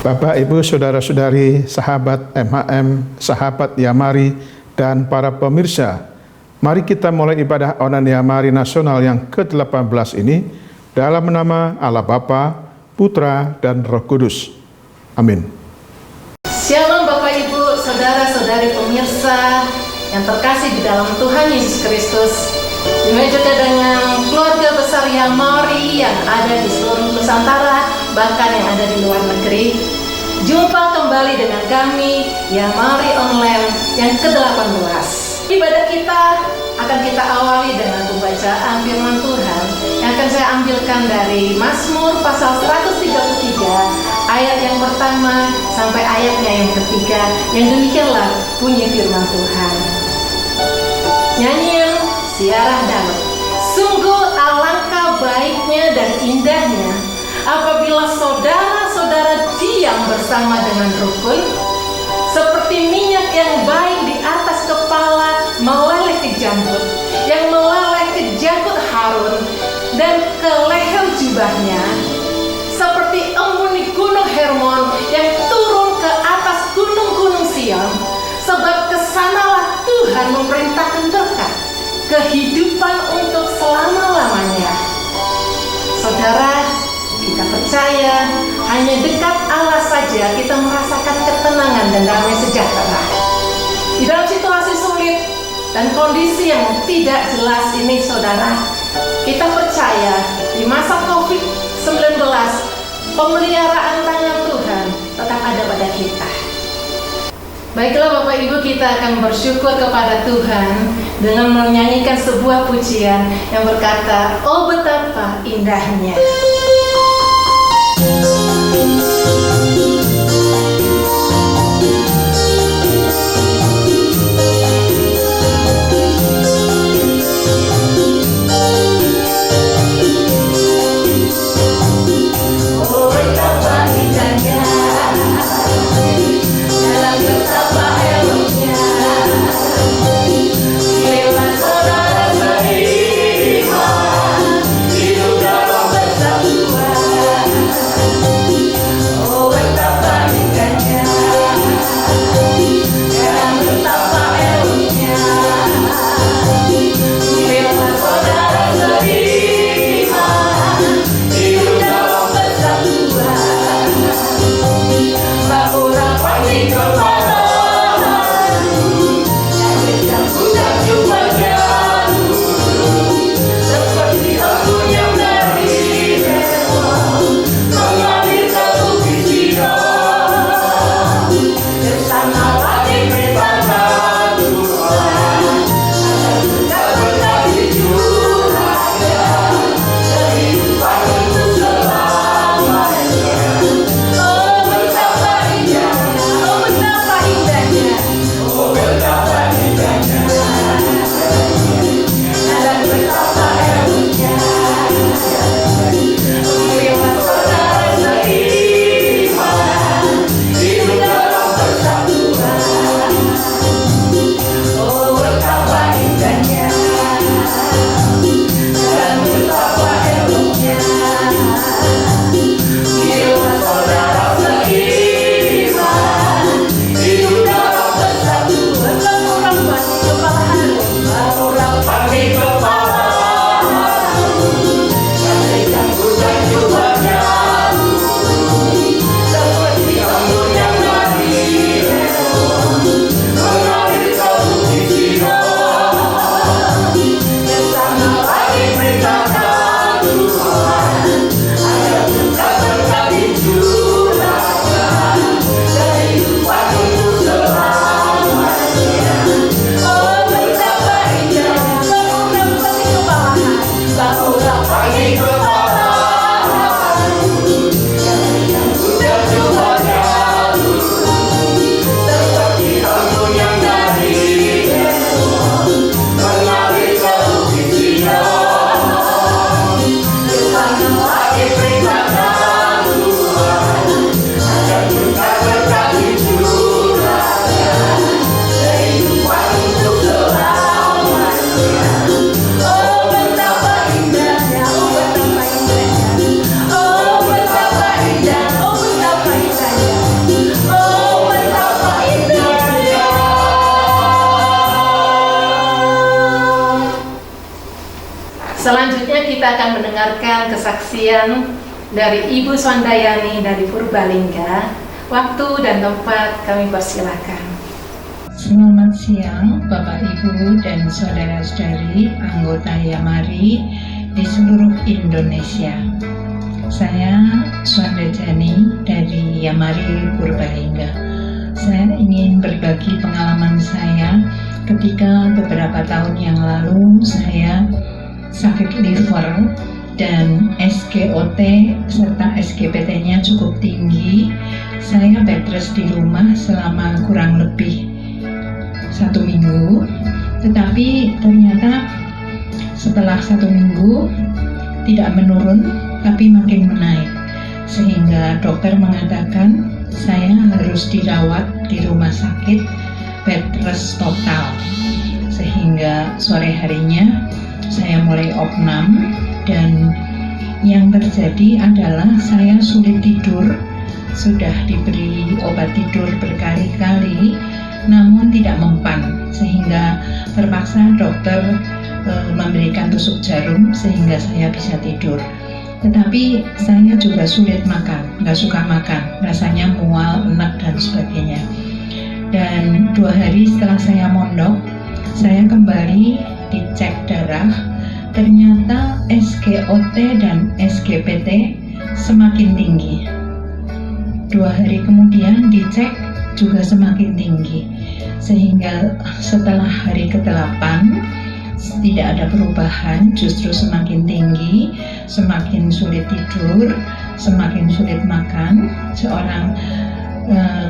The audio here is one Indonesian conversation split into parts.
Bapak, Ibu, Saudara-saudari, sahabat MHM, sahabat Yamari, dan para pemirsa, mari kita mulai ibadah online Yamari Nasional yang ke-18 ini dalam nama Allah Bapa, Putra, dan Roh Kudus. Amin. Shalom Bapak Ibu, Saudara-saudari pemirsa yang terkasih di dalam Tuhan Yesus Kristus. Demikian juga dengan keluarga besar Yamari yang ada di seluruh Nusantara, bahkan yang ada di luar negeri. Jumpa kembali dengan kami Yamari Online yang ke-18. Ibadah kita akan kita awali dengan pembacaan firman Tuhan yang akan saya ambilkan dari Mazmur pasal 133 ayat yang pertama sampai ayatnya yang ketiga, yang demikianlah bunyi firman Tuhan. Nyanyian Ziarah Daud. Sungguh alangkah baiknya dan indahnya apabila saudara-saudara diam bersama dengan rukun, seperti minyak yang baik di atas kepala meleleh ke janggut, yang meleleh ke janggut Harun dan ke leher jubahnya, seperti embun di gunung Hermon yang turun ke atas gunung-gunung Sion, sebab kesanalah Tuhan memerintahkan berkat, kehidupan untuk selama-lamanya. Saudara, kita percaya hanya dekat Allah saja kita merasakan ketenangan dan damai sejahtera. Di dalam situasi sulit dan kondisi yang tidak jelas ini, saudara, kita percaya di masa COVID-19 pemeliharaan tangan Tuhan tetap ada pada kita. Baiklah Bapak Ibu, kita akan bersyukur kepada Tuhan dengan menyanyikan sebuah pujian yang berkata, "Oh betapa indahnya." Hidup dalam bersatu Selanjutnya kita akan mendengarkan kesaksian dari Ibu Swandayani dari Purbalingga. Waktu dan tempat kami persilakan. Selamat siang Bapak Ibu dan saudara-saudari anggota Yamari di seluruh Indonesia. Saya Swandayani dari Yamari Purbalingga. Saya ingin berbagi pengalaman saya ketika beberapa tahun yang lalu saya sakit liver dan SGOT serta SGPT-nya cukup tinggi. Saya bed rest di rumah selama kurang lebih 1 minggu, tetapi ternyata setelah 1 minggu tidak menurun tapi makin menaik, sehingga dokter mengatakan saya harus dirawat di rumah sakit bed rest total. Sehingga sore harinya saya mulai opnam, dan yang terjadi adalah saya sulit tidur. Sudah diberi obat tidur berkali-kali namun tidak mempan, sehingga terpaksa dokter memberikan tusuk jarum sehingga saya bisa tidur. Tetapi saya juga sulit makan, nggak suka makan, rasanya mual, enak dan sebagainya. Dan 2 hari setelah saya mondok, saya kembali dicek darah, ternyata SGOT dan SGPT semakin tinggi. 2 hari kemudian dicek juga semakin tinggi, sehingga setelah hari ke-8 tidak ada perubahan, justru semakin tinggi, semakin sulit tidur, semakin sulit makan. Seorang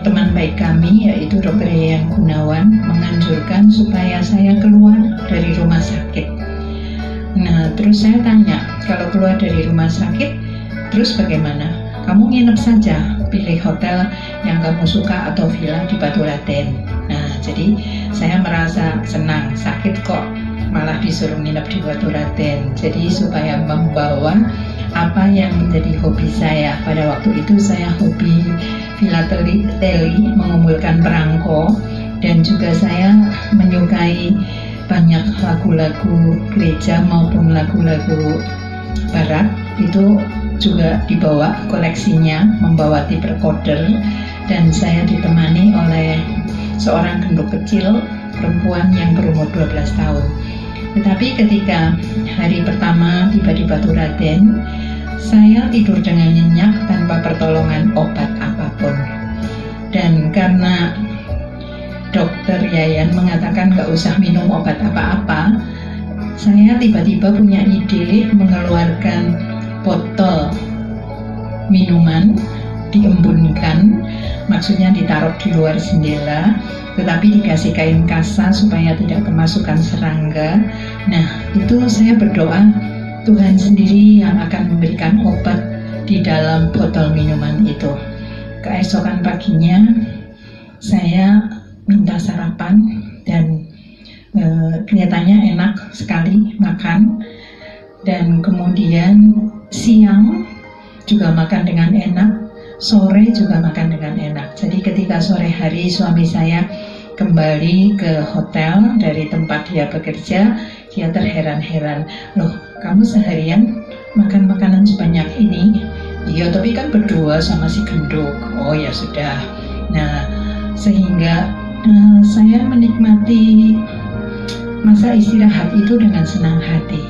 teman baik kami, yaitu Dr. Yayan Gunawan, menganjurkan supaya saya keluar dari rumah sakit. Nah, terus saya tanya, kalau keluar dari rumah sakit, terus bagaimana? Kamu nginep saja, pilih hotel yang kamu suka atau villa di Baturadèn. Nah, jadi saya merasa senang, sakit kok malah disuruh nginep di Baturadèn. Jadi supaya membawa apa yang menjadi hobi saya. Pada waktu itu saya hobi filateli, mengumpulkan perangko, dan juga saya menyukai banyak lagu-lagu gereja maupun lagu-lagu barat. Itu juga dibawa koleksinya, membawa tape recorder, dan saya ditemani oleh seorang genduk kecil perempuan yang berumur 12 tahun. Tetapi ketika hari pertama tiba di Baturadèn, saya tidur dengan nyenyak tanpa pertolongan obat apapun. Dan karena Dokter Yayan mengatakan nggak usah minum obat apa-apa, saya tiba-tiba punya ide mengeluarkan botol minuman, diembunkan, maksudnya ditaruh di luar jendela, tetapi dikasih kain kasa supaya tidak kemasukan serangga. Nah, itu saya berdoa Tuhan sendiri yang akan memberikan obat di dalam botol minuman itu. Keesokan paginya saya minta sarapan, dan kelihatannya enak sekali makan. Dan kemudian siang juga makan dengan enak, sore juga makan dengan enak. Jadi ketika sore hari suami saya kembali ke hotel dari tempat dia bekerja, dia terheran-heran, loh kamu seharian makan makanan sebanyak ini? Iya, tapi kan berdua sama si genduk. Oh ya sudah. Nah, sehingga saya menikmati masa istirahat itu dengan senang hati.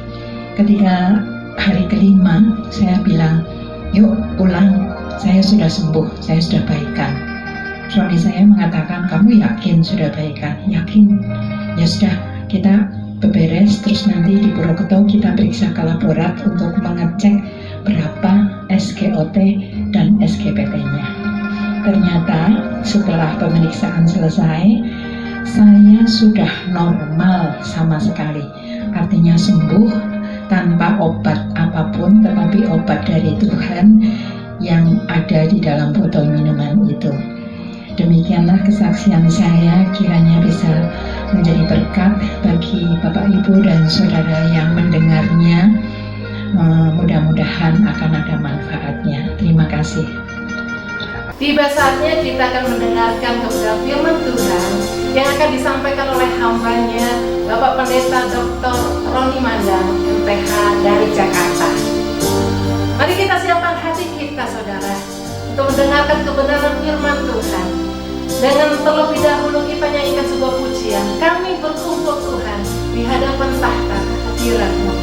Ketika hari kelima, saya bilang, yuk pulang, saya sudah sembuh, saya sudah baikan. Suami saya mengatakan, kamu yakin sudah baikan? Yakin. Ya sudah, kita beberes, terus nanti di Purwokerto kita periksa ke laborat untuk mengecek berapa SGOT dan SGPT-nya. Ternyata setelah pemeriksaan selesai, saya sudah normal sama sekali. Artinya sembuh tanpa obat apapun, tetapi obat dari Tuhan yang ada di dalam botol minuman itu. Demikianlah kesaksian saya, kiranya bisa menjadi berkat bagi Bapak Ibu dan Saudara yang mendengarnya. Mudah-mudahan akan ada manfaatnya. Terima kasih. Tiba saatnya kita akan mendengarkan kebenaran firman Tuhan yang akan disampaikan oleh hambanya Bapak Pendeta Dr. Roni Mandang, MTH dari Jakarta. Mari kita siapkan hati kita, saudara, untuk mendengarkan kebenaran firman Tuhan. Dengan terlebih dahulu kita nyanyikan sebuah pujian. Kami berkumpul Tuhan di hadapan tahta kehadiran-Mu.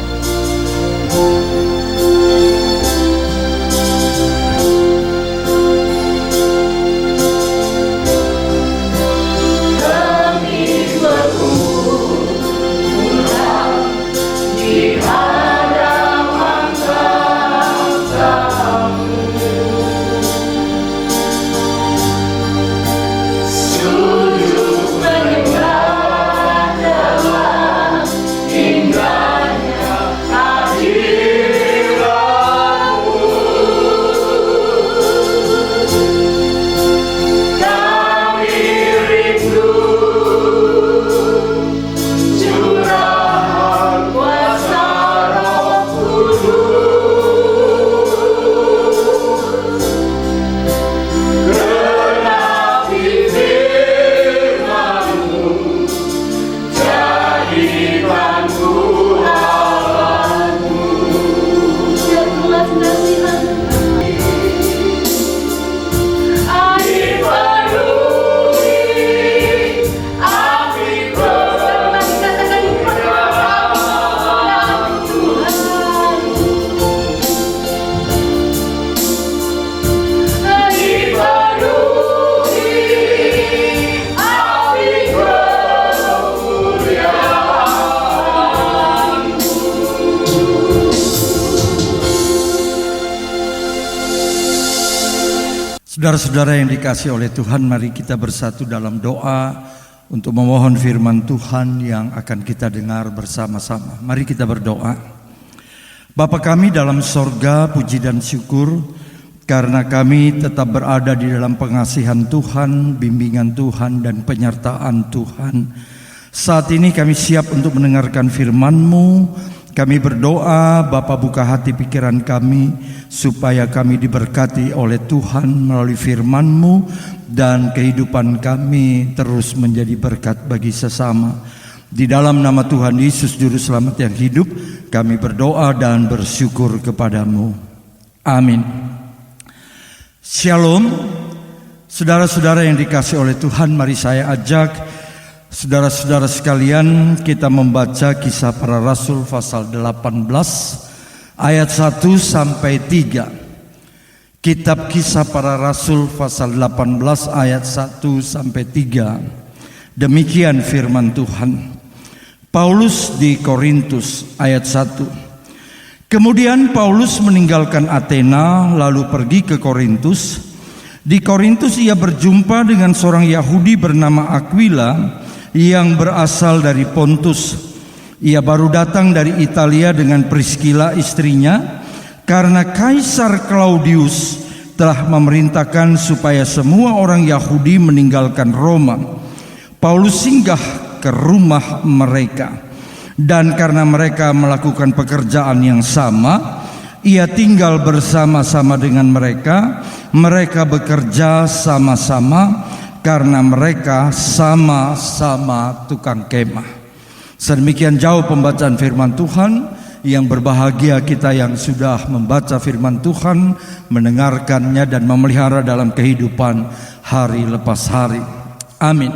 Saudara-saudara yang dikasihi oleh Tuhan, mari kita bersatu dalam doa untuk memohon firman Tuhan yang akan kita dengar bersama-sama. Mari kita berdoa. Bapa kami dalam sorga, puji dan syukur karena kami tetap berada di dalam pengasihan Tuhan, bimbingan Tuhan dan penyertaan Tuhan. Saat ini kami siap untuk mendengarkan firman-Mu. Kami berdoa, Bapa buka hati pikiran kami supaya kami diberkati oleh Tuhan melalui firman-Mu dan kehidupan kami terus menjadi berkat bagi sesama. Di dalam nama Tuhan Yesus Juru Selamat yang hidup, kami berdoa dan bersyukur kepadamu. Amin. Shalom. Saudara-saudara yang dikasihi oleh Tuhan, mari saya ajak saudara-saudara sekalian, kita membaca Kisah Para Rasul pasal 18 ayat 1 sampai 3. Kitab Kisah Para Rasul pasal 18 ayat 1 sampai 3. Demikian firman Tuhan. Paulus di Korintus ayat 1. Kemudian Paulus meninggalkan Athena lalu pergi ke Korintus. Di Korintus ia berjumpa dengan seorang Yahudi bernama Aquila yang berasal dari Pontus. Ia baru datang dari Italia dengan Priscilla istrinya, karena Kaisar Claudius telah memerintahkan supaya semua orang Yahudi meninggalkan Roma. Paulus singgah ke rumah mereka, dan karena mereka melakukan pekerjaan yang sama, ia tinggal bersama-sama dengan mereka. Mereka bekerja sama-sama karena mereka sama-sama tukang kemah. Sedemikian jauh pembacaan firman Tuhan. Yang berbahagia kita yang sudah membaca firman Tuhan, mendengarkannya dan memelihara dalam kehidupan hari lepas hari. Amin.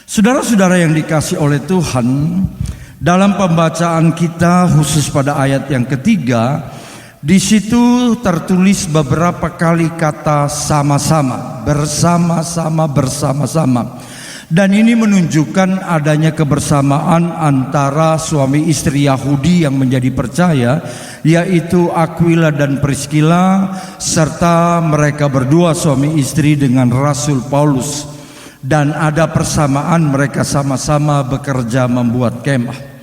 Saudara-saudara yang dikasihi oleh Tuhan, dalam pembacaan kita khusus pada ayat yang ketiga, di situ tertulis beberapa kali kata sama-sama, bersama-sama, bersama-sama. Dan ini menunjukkan adanya kebersamaan antara suami istri Yahudi yang menjadi percaya, yaitu Aquila dan Priscilla, serta mereka berdua suami istri dengan Rasul Paulus. Dan ada persamaan, mereka sama-sama bekerja membuat kemah.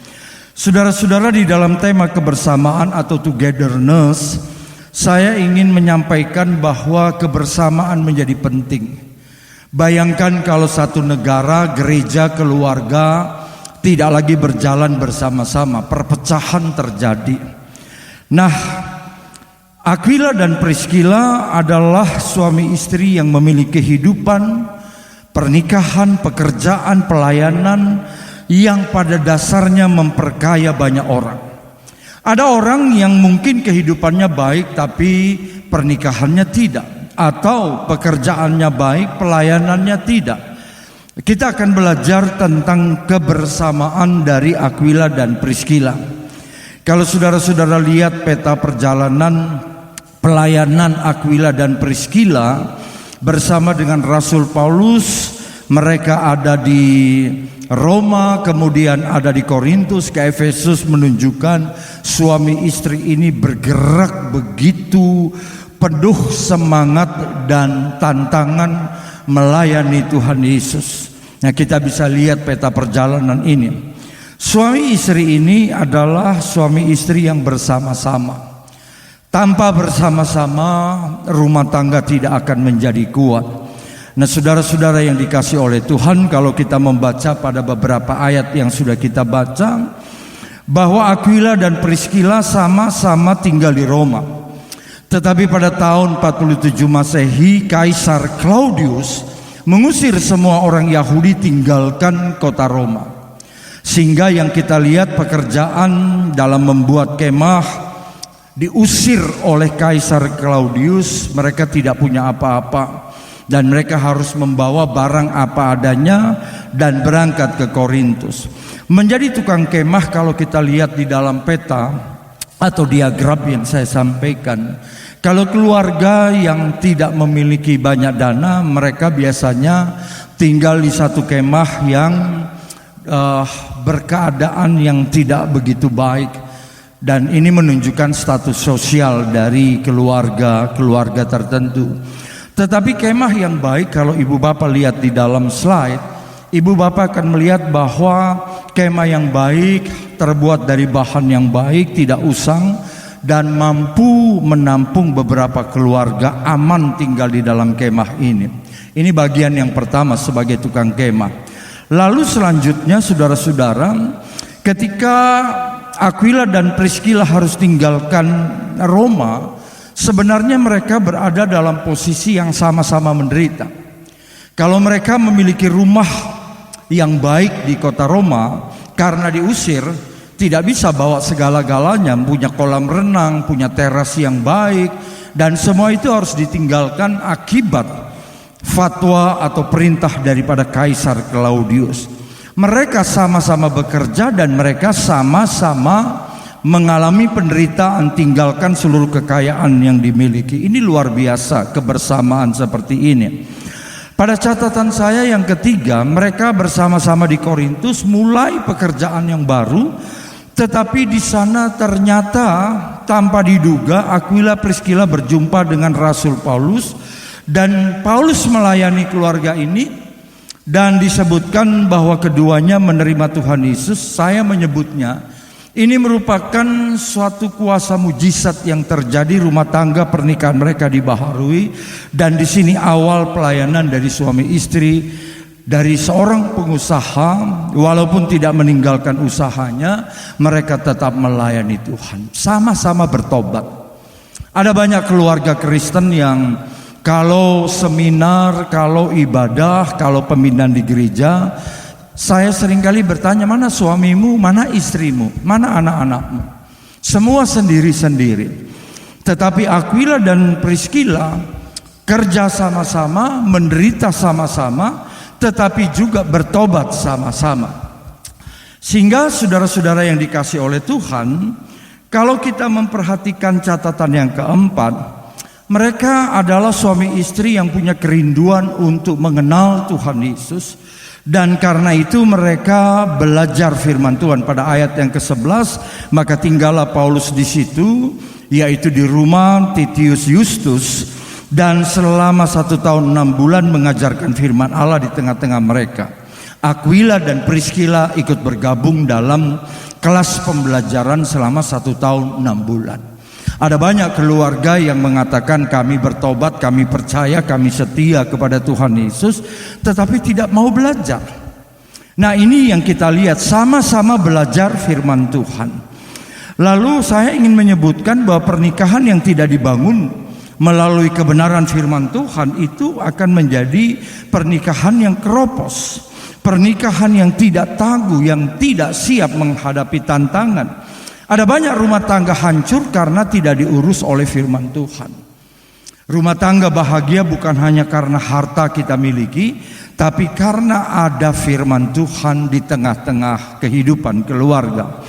Saudara-saudara, di dalam tema kebersamaan atau togetherness, saya ingin menyampaikan bahwa kebersamaan menjadi penting. Bayangkan kalau satu negara, gereja, keluarga tidak lagi berjalan bersama-sama, perpecahan terjadi. Nah, Aquila dan Priscilla adalah suami istri yang memiliki kehidupan, pernikahan, pekerjaan, pelayanan yang pada dasarnya memperkaya banyak orang. Ada orang yang mungkin kehidupannya baik tapi pernikahannya tidak, atau pekerjaannya baik, pelayanannya tidak. Kita akan belajar tentang kebersamaan dari Aquila dan Priscilla. Kalau saudara-saudara lihat peta perjalanan pelayanan Aquila dan Priscilla bersama dengan Rasul Paulus, mereka ada di Roma, kemudian ada di Korintus, ke Efesus, menunjukkan suami istri ini bergerak begitu penuh semangat dan tantangan melayani Tuhan Yesus. Nah, kita bisa lihat peta perjalanan ini. Suami istri ini adalah suami istri yang bersama-sama. Tanpa bersama-sama rumah tangga tidak akan menjadi kuat. Nah, saudara-saudara yang dikasih oleh Tuhan, kalau kita membaca pada beberapa ayat yang sudah kita baca, bahwa Aquila dan Priscilla sama-sama tinggal di Roma. Tetapi pada tahun 47 Masehi, Kaisar Claudius mengusir semua orang Yahudi tinggalkan kota Roma. Sehingga yang kita lihat pekerjaan dalam membuat kemah diusir oleh Kaisar Claudius. Mereka tidak punya apa-apa dan mereka harus membawa barang apa adanya dan berangkat ke Korintus. Menjadi tukang kemah, kalau kita lihat di dalam peta atau diagram yang saya sampaikan, kalau keluarga yang tidak memiliki banyak dana, mereka biasanya tinggal di satu kemah yang berkeadaan yang tidak begitu baik, dan ini menunjukkan status sosial dari keluarga tertentu. Tetapi kemah yang baik, kalau ibu bapak lihat di dalam slide, ibu bapak akan melihat bahwa kemah yang baik terbuat dari bahan yang baik, tidak usang, dan mampu menampung beberapa keluarga aman tinggal di dalam kemah ini. Ini bagian yang pertama sebagai tukang kemah. Lalu selanjutnya saudara-saudara, ketika Aquila dan Priscilla harus tinggalkan Roma, sebenarnya mereka berada dalam posisi yang sama-sama menderita. Kalau mereka memiliki rumah yang baik di kota Roma, karena diusir, tidak bisa bawa segala-galanya, punya kolam renang, punya teras yang baik, dan semua itu harus ditinggalkan akibat fatwa atau perintah daripada Kaisar Claudius. Mereka sama-sama bekerja dan mereka sama-sama mengalami penderitaan, tinggalkan seluruh kekayaan yang dimiliki. Ini luar biasa kebersamaan seperti ini. Pada catatan saya yang ketiga, mereka bersama-sama di Korintus mulai pekerjaan yang baru, tetapi di sana ternyata tanpa diduga Aquila Priscilla berjumpa dengan Rasul Paulus, dan Paulus melayani keluarga ini, dan disebutkan bahwa keduanya menerima Tuhan Yesus. Saya menyebutnya ini merupakan suatu kuasa mujizat yang terjadi. Rumah tangga pernikahan mereka dibaharui, dan di sini awal pelayanan dari suami istri, dari seorang pengusaha, walaupun tidak meninggalkan usahanya, mereka tetap melayani Tuhan, sama-sama bertobat. Ada banyak keluarga Kristen yang kalau seminar, kalau ibadah, kalau pemindahan di gereja, saya seringkali bertanya, mana suamimu, mana istrimu, mana anak-anakmu? Semua sendiri-sendiri. Tetapi Aquila dan Priscilla kerja sama-sama, menderita sama-sama, tetapi juga bertobat sama-sama. Sehingga saudara-saudara yang dikasih oleh Tuhan, kalau kita memperhatikan catatan yang keempat, mereka adalah suami istri yang punya kerinduan untuk mengenal Tuhan Yesus. Dan karena itu mereka belajar firman Tuhan. Pada ayat yang ke-11, maka tinggallah Paulus di situ, yaitu di rumah Titius Justus, dan selama 1 tahun 6 bulan mengajarkan firman Allah di tengah-tengah mereka. Aquila dan Priscilla ikut bergabung dalam kelas pembelajaran selama 1 tahun 6 bulan. Ada banyak keluarga yang mengatakan kami bertobat, kami percaya, kami setia kepada Tuhan Yesus, tetapi tidak mau belajar. Nah, ini yang kita lihat, sama-sama belajar firman Tuhan. Lalu saya ingin menyebutkan bahwa pernikahan yang tidak dibangun melalui kebenaran firman Tuhan, itu akan menjadi pernikahan yang keropos, pernikahan yang tidak tangguh, yang tidak siap menghadapi tantangan. Ada banyak rumah tangga hancur karena tidak diurus oleh firman Tuhan. Rumah tangga bahagia bukan hanya karena harta kita miliki, tapi karena ada firman Tuhan di tengah-tengah kehidupan keluarga.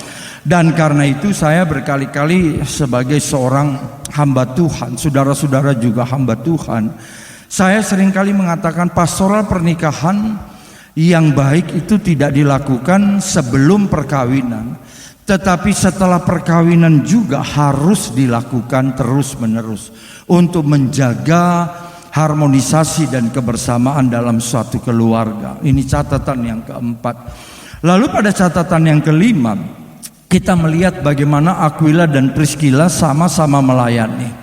Dan karena itu saya berkali-kali sebagai seorang hamba Tuhan, saudara-saudara juga hamba Tuhan, saya seringkali mengatakan pastoral pernikahan yang baik itu tidak dilakukan sebelum perkawinan, tetapi setelah perkawinan juga harus dilakukan terus-menerus untuk menjaga harmonisasi dan kebersamaan dalam suatu keluarga. Ini catatan yang keempat. Lalu pada catatan yang kelima, kita melihat bagaimana Aquila dan Priscilla sama-sama melayani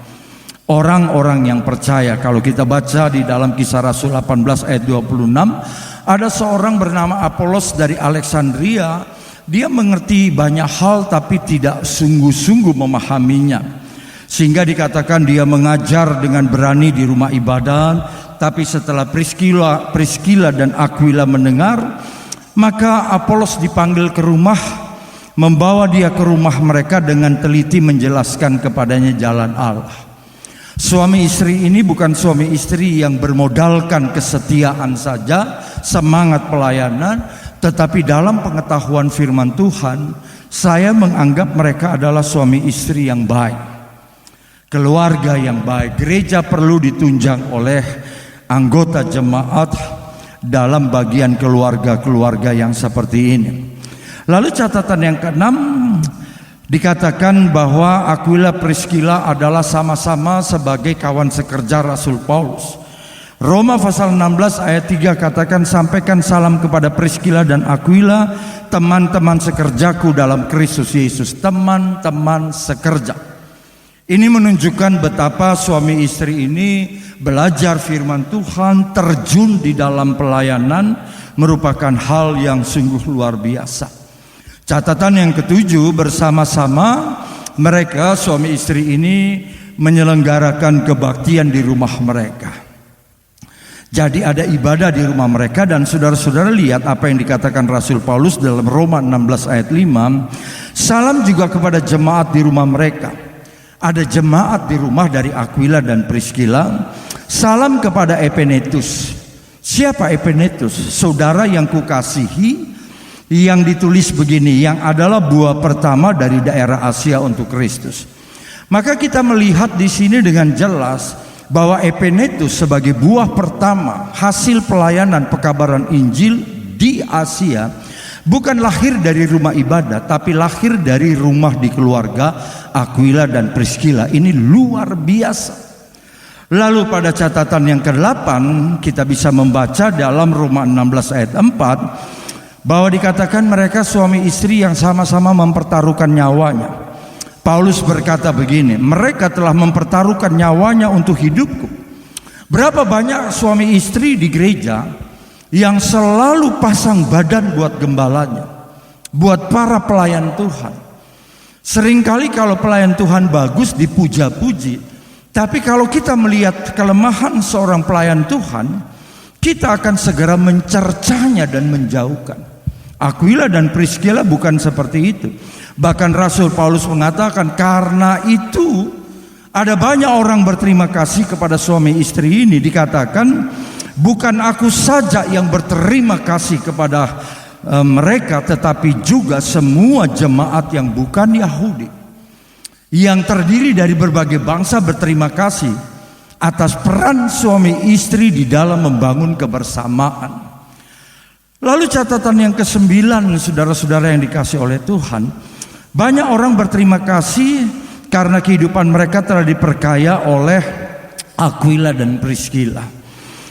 orang-orang yang percaya. Kalau kita baca di dalam Kisah Rasul 18 ayat 26, ada seorang bernama Apolos dari Alexandria. Dia mengerti banyak hal tapi tidak sungguh-sungguh memahaminya, sehingga dikatakan dia mengajar dengan berani di rumah ibadah. Tapi setelah Priscilla dan Aquila mendengar, maka Apolos dipanggil ke rumah, membawa dia ke rumah mereka dengan teliti menjelaskan kepadanya jalan Allah. Suami istri ini bukan suami istri yang bermodalkan kesetiaan saja, semangat pelayanan, tetapi dalam pengetahuan firman Tuhan, saya menganggap mereka adalah suami istri yang baik, keluarga yang baik. Gereja perlu ditunjang oleh anggota jemaat dalam bagian keluarga-keluarga yang seperti ini. Lalu catatan yang keenam, dikatakan bahwa Aquila Priscilla adalah sama-sama sebagai kawan sekerja Rasul Paulus. Roma pasal 16 ayat 3 katakan, sampaikan salam kepada Priscilla dan Aquila, teman-teman sekerjaku dalam Kristus Yesus. Teman-teman sekerja. Ini menunjukkan betapa suami istri ini belajar firman Tuhan, terjun di dalam pelayanan, merupakan hal yang sungguh luar biasa. Catatan yang ketujuh, bersama-sama mereka suami istri ini menyelenggarakan kebaktian di rumah mereka. Jadi ada ibadah di rumah mereka, dan saudara-saudara lihat apa yang dikatakan Rasul Paulus dalam Roma 16 ayat 5. Salam juga kepada jemaat di rumah mereka. Ada jemaat di rumah dari Aquila dan Priscilla. Salam kepada Epenetus. Siapa Epenetus? Saudara yang kukasihi, yang ditulis begini, yang adalah buah pertama dari daerah Asia untuk Kristus. Maka kita melihat di sini dengan jelas bahwa Epenetus sebagai buah pertama hasil pelayanan pekabaran Injil di Asia bukan lahir dari rumah ibadah, tapi lahir dari rumah di keluarga Aquila dan Priscilla. Ini luar biasa. Lalu pada catatan yang ke-8 kita bisa membaca dalam Roma 16 ayat 4 bahwa dikatakan mereka suami istri yang sama-sama mempertaruhkan nyawanya. Paulus berkata begini, mereka telah mempertaruhkan nyawanya untuk hidupku. Berapa banyak suami istri di gereja yang selalu pasang badan buat gembalanya, buat para pelayan Tuhan. Seringkali kalau pelayan Tuhan bagus dipuja-puji, tapi kalau kita melihat kelemahan seorang pelayan Tuhan, kita akan segera mencercanya dan menjauhkan. Aquila dan Priscilla bukan seperti itu. Bahkan Rasul Paulus mengatakan, karena itu ada banyak orang berterima kasih kepada suami istri ini. Dikatakan, bukan aku saja yang berterima kasih kepada mereka, tetapi juga semua jemaat yang bukan Yahudi, yang terdiri dari berbagai bangsa, berterima kasih atas peran suami istri di dalam membangun kebersamaan. Lalu catatan yang ke-9, saudara-saudara yang dikasih oleh Tuhan, banyak orang berterima kasih karena kehidupan mereka telah diperkaya oleh Aquila dan Priscilla.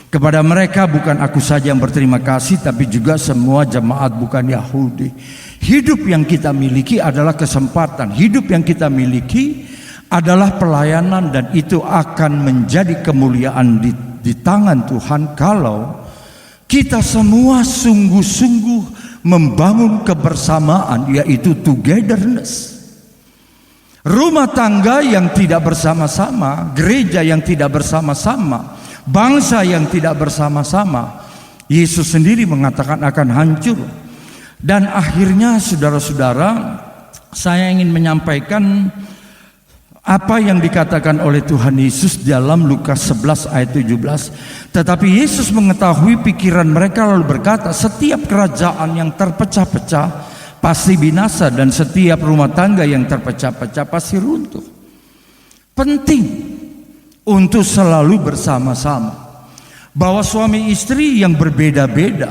Kepada mereka bukan aku saja yang berterima kasih, tapi juga semua jemaat bukan Yahudi. Hidup yang kita miliki adalah kesempatan. Hidup yang kita miliki adalah pelayanan, dan itu akan menjadi kemuliaan di tangan Tuhan kalau kita semua sungguh-sungguh membangun kebersamaan, yaitu togetherness. Rumah tangga yang tidak bersama-sama, gereja yang tidak bersama-sama, bangsa yang tidak bersama-sama, Yesus sendiri mengatakan akan hancur. Dan akhirnya saudara-saudara, saya ingin menyampaikan apa yang dikatakan oleh Tuhan Yesus dalam Lukas 11 ayat 17. Tetapi Yesus mengetahui pikiran mereka lalu berkata, setiap kerajaan yang terpecah-pecah pasti binasa, dan setiap rumah tangga yang terpecah-pecah pasti runtuh. Penting untuk selalu bersama-sama. Bahwa suami istri yang berbeda-beda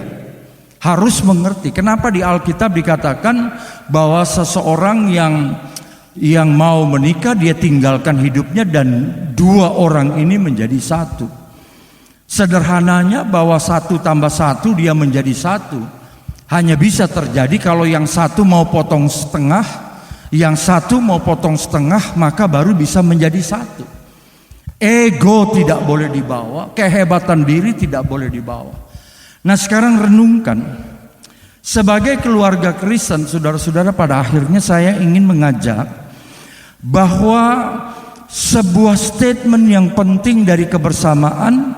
harus mengerti. Kenapa di Alkitab dikatakan bahwa seseorang yang mau menikah, dia tinggalkan hidupnya dan dua orang ini menjadi satu. Sederhananya bahwa 1 tambah 1 dia menjadi 1. Hanya bisa terjadi kalau yang satu mau potong setengah, yang satu mau potong setengah, maka baru bisa menjadi satu. Ego tidak boleh dibawa, kehebatan diri tidak boleh dibawa. Nah sekarang renungkan, sebagai keluarga Kristen, saudara-saudara, pada akhirnya saya ingin mengajak bahwa sebuah statement yang penting dari kebersamaan,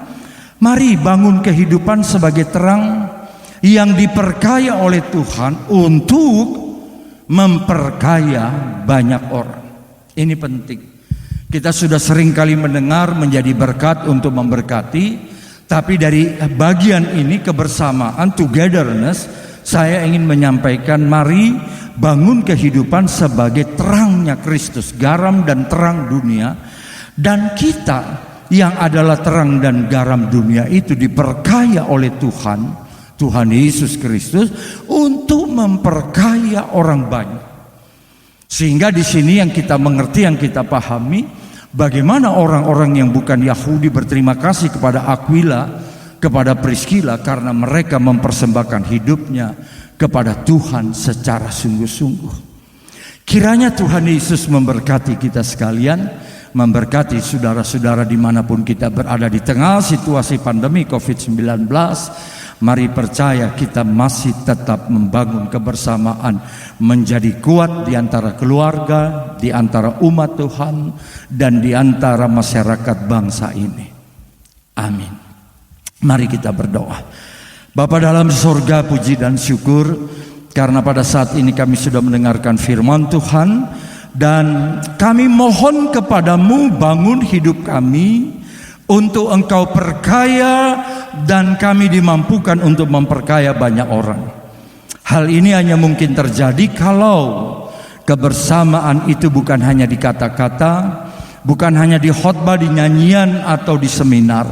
mari bangun kehidupan sebagai terang yang diperkaya oleh Tuhan untuk memperkaya banyak orang. Ini penting. Kita sudah sering kali mendengar menjadi berkat untuk memberkati, tapi dari bagian ini kebersamaan, togetherness, saya ingin menyampaikan mari bangun kehidupan sebagai terangnya Kristus, garam dan terang dunia. Dan kita yang adalah terang dan garam dunia itu diperkaya oleh Tuhan Yesus Kristus untuk memperkaya orang banyak. Sehingga di sini yang kita mengerti, yang kita pahami, bagaimana orang-orang yang bukan Yahudi berterima kasih kepada Aquila, kepada Priscilla, karena mereka mempersembahkan hidupnya kepada Tuhan secara sungguh-sungguh. Kiranya Tuhan Yesus memberkati kita sekalian, memberkati saudara-saudara dimanapun kita berada di tengah situasi pandemi COVID-19. Mari percaya kita masih tetap membangun kebersamaan, menjadi kuat di antara keluarga, di antara umat Tuhan, dan di antara masyarakat bangsa ini. Amin. Mari kita berdoa. Bapa dalam surga, puji dan syukur karena pada saat ini kami sudah mendengarkan firman Tuhan, dan kami mohon kepadamu, bangun hidup kami untuk Engkau perkaya, dan kami dimampukan untuk memperkaya banyak orang. Hal ini hanya mungkin terjadi kalau kebersamaan itu bukan hanya di kata-kata, bukan hanya di khotbah, di nyanyian atau di seminar,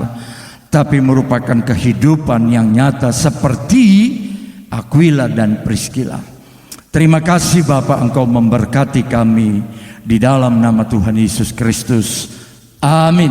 tapi merupakan kehidupan yang nyata seperti Aquila dan Priscilla. Terima kasih Bapa, Engkau memberkati kami di dalam nama Tuhan Yesus Kristus. Amin.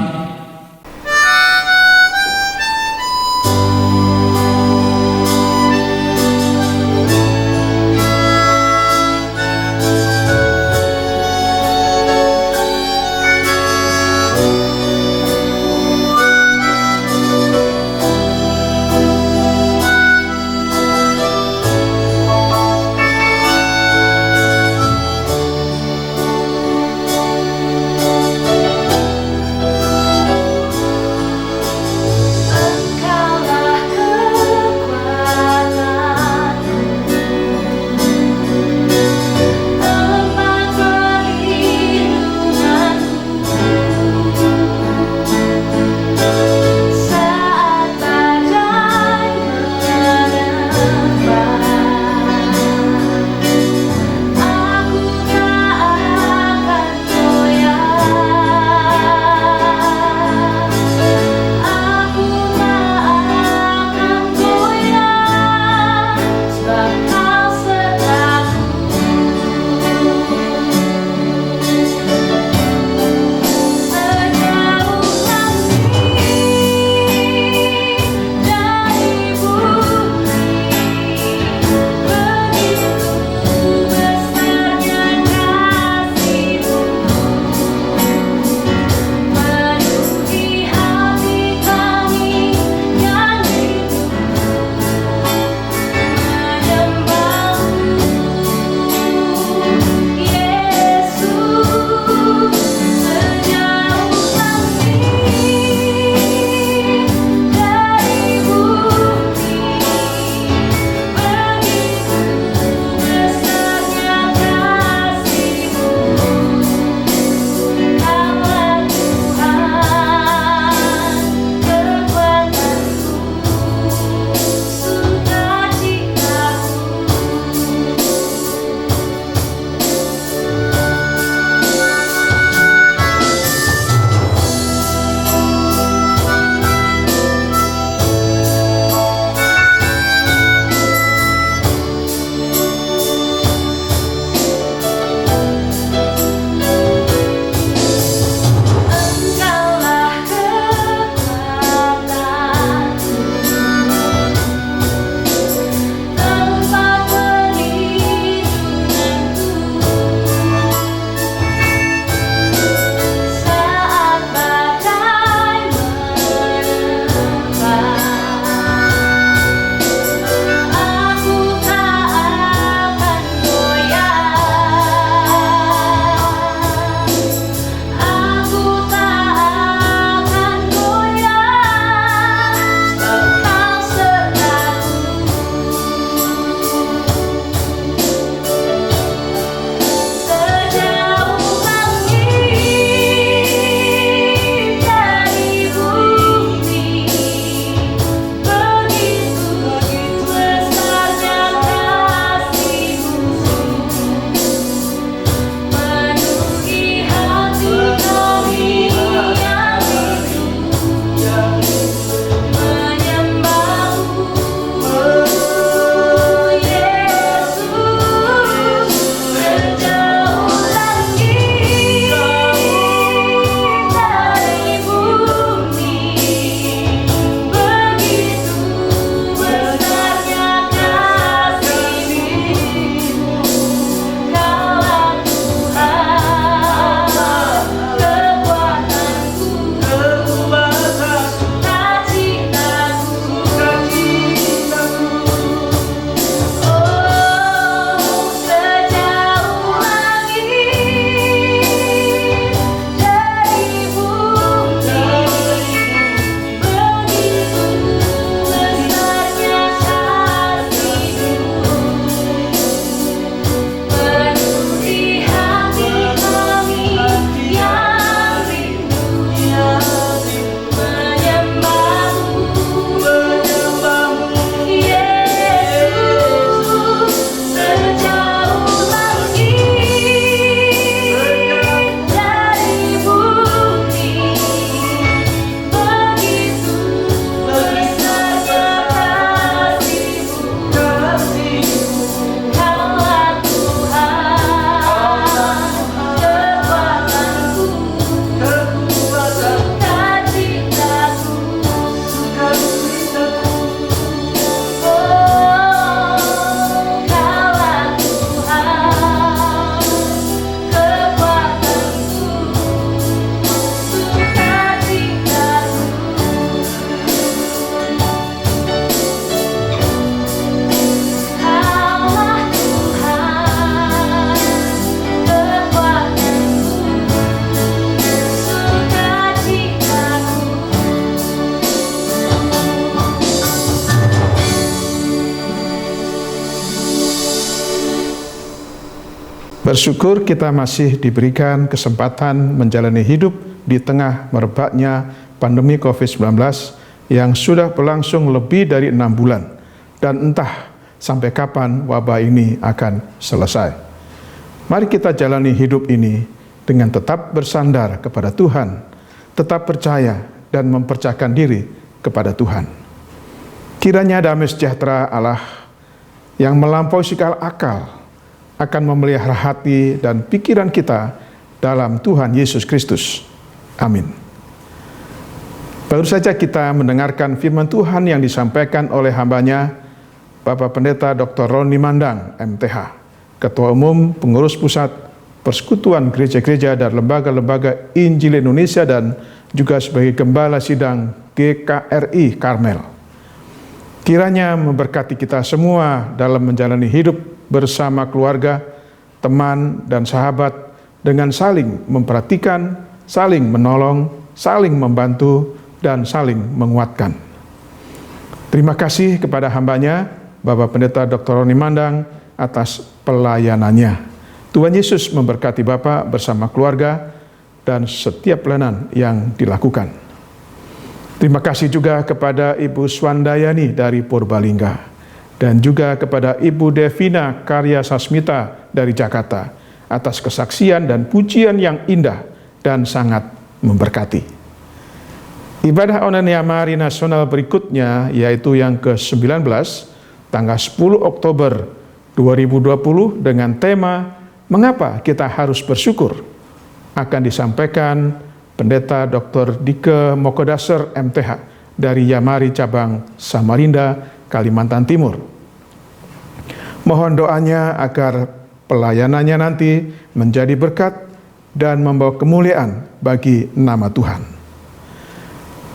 Bersyukur kita masih diberikan kesempatan menjalani hidup di tengah merebaknya pandemi COVID-19 yang sudah berlangsung lebih dari 6 bulan, dan entah sampai kapan wabah ini akan selesai. Mari kita jalani hidup ini dengan tetap bersandar kepada Tuhan, tetap percaya dan mempercayakan diri kepada Tuhan. Kiranya damai sejahtera Allah yang melampaui segala akal akan memelihara hati dan pikiran kita dalam Tuhan Yesus Kristus. Amin. Baru saja kita mendengarkan firman Tuhan yang disampaikan oleh hambanya, Bapak Pendeta Dr. Roni Mandang, MTH, Ketua Umum Pengurus Pusat Persekutuan Gereja-Gereja dan Lembaga-Lembaga Injil Indonesia dan juga sebagai Gembala Sidang GKRI Karmel. Kiranya memberkati kita semua dalam menjalani hidup bersama keluarga, teman, dan sahabat dengan saling memperhatikan, saling menolong, saling membantu, dan saling menguatkan. Terima kasih kepada hambanya, Bapak Pendeta Dr. Roni Mandang, atas pelayanannya. Tuhan Yesus memberkati Bapak bersama keluarga dan setiap pelayanan yang dilakukan. Terima kasih juga kepada Ibu Swandayani dari Purbalingga, dan juga kepada Ibu Devina Karya Sasmita dari Jakarta atas kesaksian dan pujian yang indah dan sangat memberkati. Ibadah online Yamari Nasional berikutnya yaitu yang ke-19 tanggal 10 Oktober 2020 dengan tema Mengapa Kita Harus Bersyukur akan disampaikan Pendeta Dr. Dike Mokodaser MTH dari Yamari Cabang Samarinda, Kalimantan Timur. Mohon doanya agar pelayanannya nanti menjadi berkat dan membawa kemuliaan bagi nama Tuhan.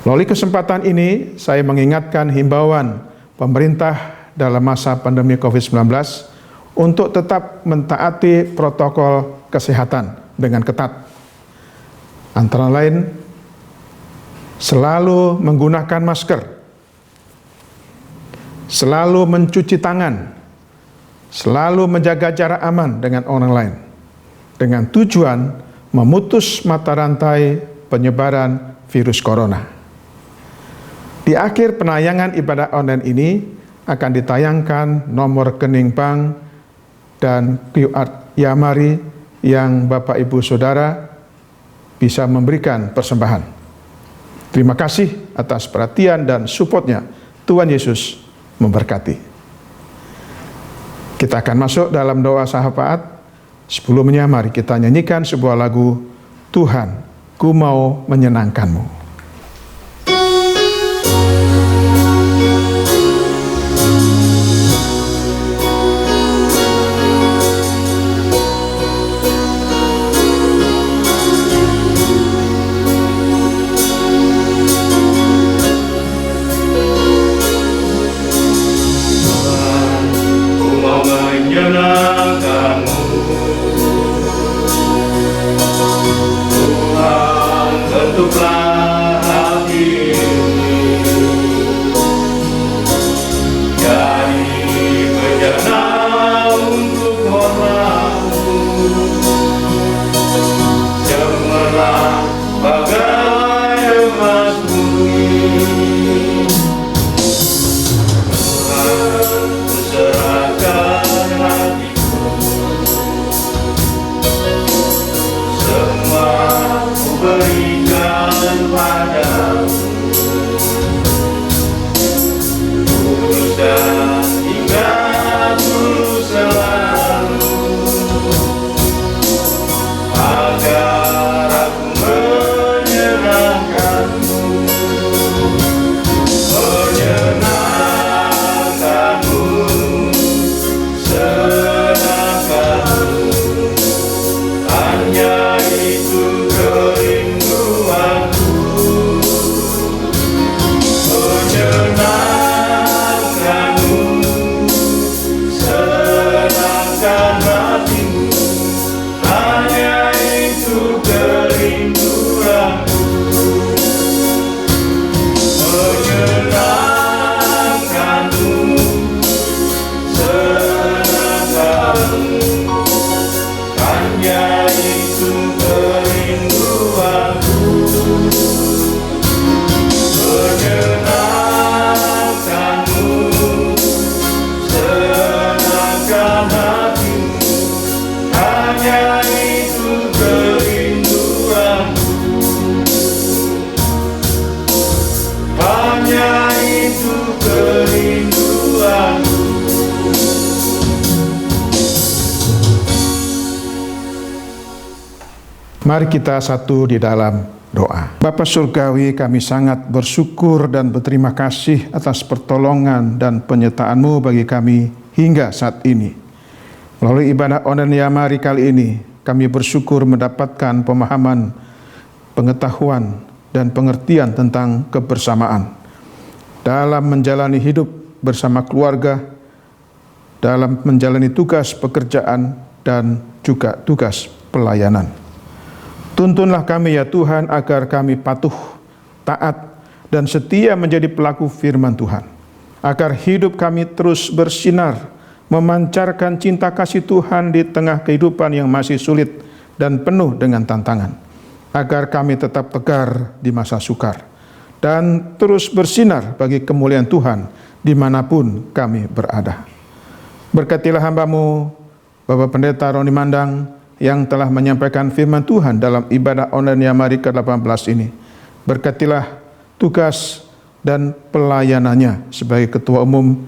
Melalui kesempatan ini, saya mengingatkan himbauan pemerintah dalam masa pandemi COVID-19 untuk tetap mentaati protokol kesehatan dengan ketat. Antara lain, selalu menggunakan masker, selalu mencuci tangan, selalu menjaga jarak aman dengan orang lain, dengan tujuan memutus mata rantai penyebaran virus corona. Di akhir penayangan ibadah online ini akan ditayangkan nomor rekening bank dan QR Yamari yang Bapak Ibu Saudara bisa memberikan persembahan. Terima kasih atas perhatian dan supportnya. Tuhan Yesus memberkati. Kita akan masuk dalam doa syafaat. Sebelumnya mari kita nyanyikan sebuah lagu, Tuhan, ku mau menyenangkanmu. Tuhan, bentuklah Mari kita satu di dalam doa. Bapa Surgawi, kami sangat bersyukur dan berterima kasih atas pertolongan dan penyertaan-Mu bagi kami hingga saat ini. Melalui ibadah online Yamari kali ini, kami bersyukur mendapatkan pemahaman, pengetahuan, dan pengertian tentang kebersamaan dalam menjalani hidup bersama keluarga, dalam menjalani tugas pekerjaan, dan juga tugas pelayanan. Tuntunlah kami ya Tuhan agar kami patuh, taat, dan setia menjadi pelaku firman Tuhan. Agar hidup kami terus bersinar, memancarkan cinta kasih Tuhan di tengah kehidupan yang masih sulit dan penuh dengan tantangan. Agar kami tetap tegar di masa sukar dan terus bersinar bagi kemuliaan Tuhan dimanapun kami berada. Berkatilah hamba-Mu, Bapak Pendeta Roni Mandang, yang telah menyampaikan firman Tuhan dalam ibadah online Yamari ke-18 ini. Berkatilah tugas dan pelayanannya sebagai Ketua Umum,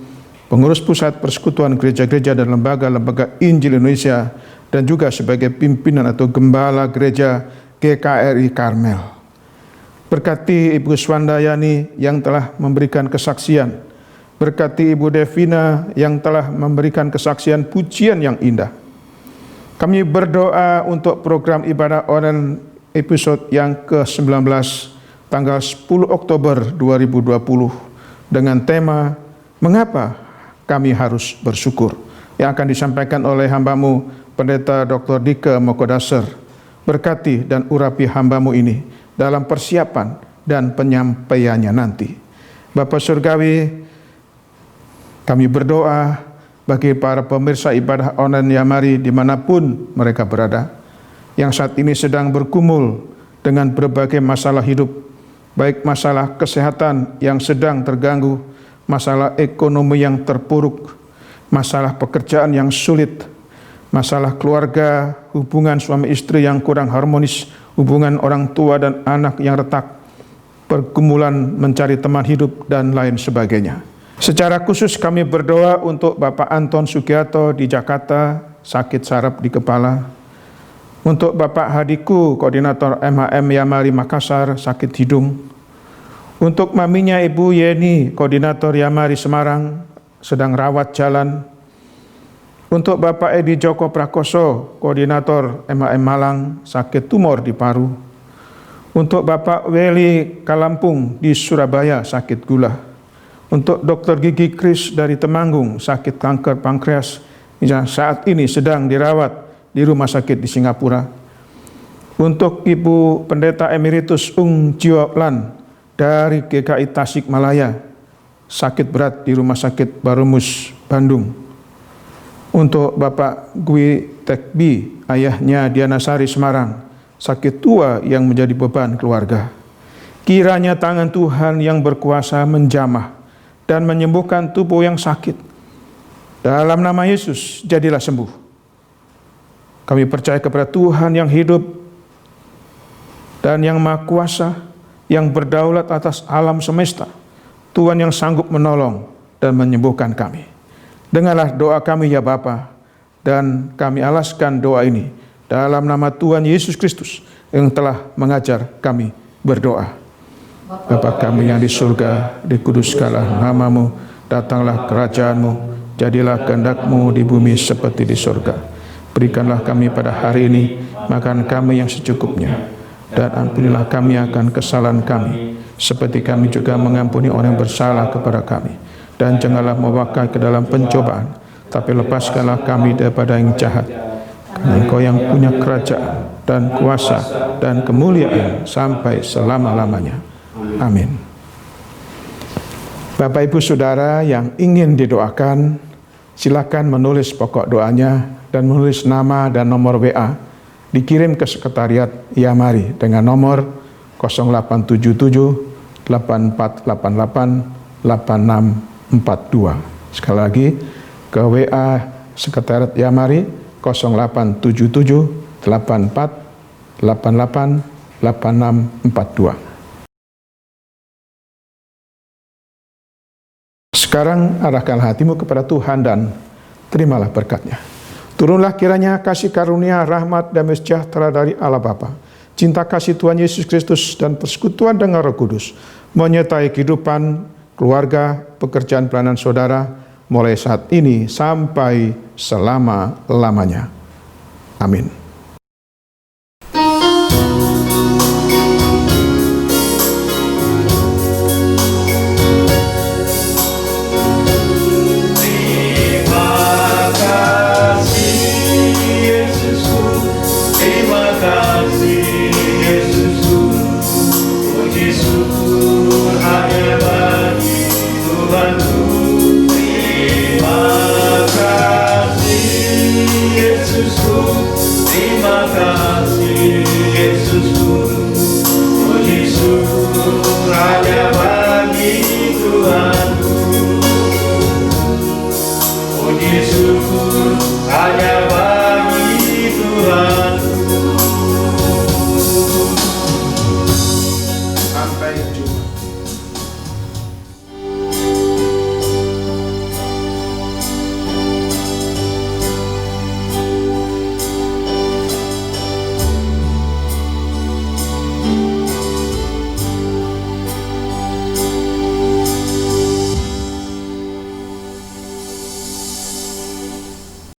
Pengurus Pusat Persekutuan Gereja-Gereja dan Lembaga-Lembaga Injil Indonesia, dan juga sebagai pimpinan atau gembala Gereja GKRI Karmel. Berkati Ibu Swandayani yang telah memberikan kesaksian. Berkati Ibu Devina yang telah memberikan kesaksian pujian yang indah. Kami berdoa untuk program ibadah online episode yang ke-19 tanggal 10 Oktober 2020 dengan tema Mengapa Kami Harus Bersyukur, yang akan disampaikan oleh hamba-Mu Pendeta Dr. Dike Mokodaser. Berkati dan urapi hamba-Mu ini dalam persiapan dan penyampaiannya nanti. Bapa Surgawi, kami berdoa bagi para pemirsa ibadah online Yamari dimanapun mereka berada, yang saat ini sedang bergumul dengan berbagai masalah hidup, baik masalah kesehatan yang sedang terganggu, masalah ekonomi yang terpuruk, masalah pekerjaan yang sulit, masalah keluarga, hubungan suami istri yang kurang harmonis, hubungan orang tua dan anak yang retak, pergumulan mencari teman hidup, dan lain sebagainya. Secara khusus kami berdoa untuk Bapak Anton Sugiarto di Jakarta, sakit saraf di kepala. Untuk Bapak Hadiku, Koordinator MHM Yamari Makassar, sakit hidung. Untuk maminya Ibu Yeni, Koordinator Yamari Semarang, sedang rawat jalan. Untuk Bapak Edi Joko Prakoso, Koordinator MHM Malang, sakit tumor di paru. Untuk Bapak Weli Kalampung di Surabaya, sakit gula. Untuk Dr. Gigi Kris dari Temanggung, sakit kanker pankreas, yang saat ini sedang dirawat di rumah sakit di Singapura. Untuk Ibu Pendeta Emeritus Ung Jiwalan dari GKI Tasikmalaya, sakit berat di Rumah Sakit Barumus, Bandung. Untuk Bapak Gwi Tekbi, ayahnya Diana Sari Semarang, sakit tua yang menjadi beban keluarga. Kiranya tangan Tuhan yang berkuasa menjamah dan menyembuhkan tubuh yang sakit. Dalam nama Yesus, jadilah sembuh. Kami percaya kepada Tuhan yang hidup dan yang maha kuasa, yang berdaulat atas alam semesta. Tuhan yang sanggup menolong dan menyembuhkan kami. Dengarlah doa kami ya Bapa, dan kami alaskan doa ini dalam nama Tuhan Yesus Kristus yang telah mengajar kami berdoa. Bapa kami yang di surga, dikuduskanlah nama-Mu, datanglah kerajaan-Mu, jadilah kehendak-Mu di bumi seperti di surga. Berikanlah kami pada hari ini makan kami yang secukupnya, dan ampunilah kami akan kesalahan kami, seperti kami juga mengampuni orang yang bersalah kepada kami. Dan janganlah membawa ke dalam pencobaan, tapi lepaskanlah kami daripada yang jahat. Karena Engkau yang punya kerajaan dan kuasa dan kemuliaan sampai selama-lamanya. Amin. Bapak Ibu Saudara yang ingin didoakan, silakan menulis pokok doanya dan menulis nama dan nomor WA, dikirim ke sekretariat Yamari dengan nomor 0877 8488 8642. Sekali lagi ke WA sekretariat Yamari 0877 84 88 8642. Sekarang arahkanlah hatimu kepada Tuhan dan terimalah berkat-Nya. Turunlah kiranya kasih karunia, rahmat, dan sejahtera dari Allah Bapa, cinta kasih Tuhan Yesus Kristus dan persekutuan dengan Roh Kudus menyertai kehidupan, keluarga, pekerjaan pelayanan saudara mulai saat ini sampai selama-lamanya. Amin. Terima kasih Yesusku, puji syukur hanya bagi Tuhan.